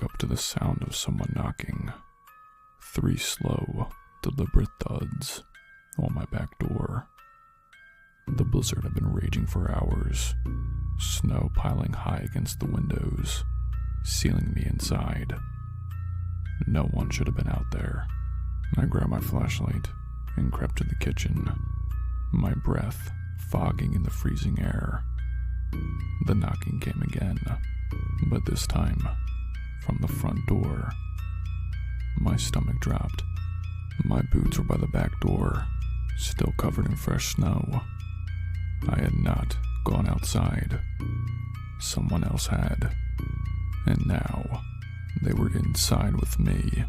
woke up to the sound of someone knocking. 3 slow, deliberate thuds on my back door. The blizzard had been raging for hours, snow piling high against the windows, sealing me inside. No one should have been out there. I grabbed my flashlight and crept to the kitchen, my breath fogging in the freezing air. The knocking came again, but this time from the front door. My stomach dropped. My boots were by the back door, still covered in fresh snow. I had not gone outside. Someone else had. And now, they were inside with me.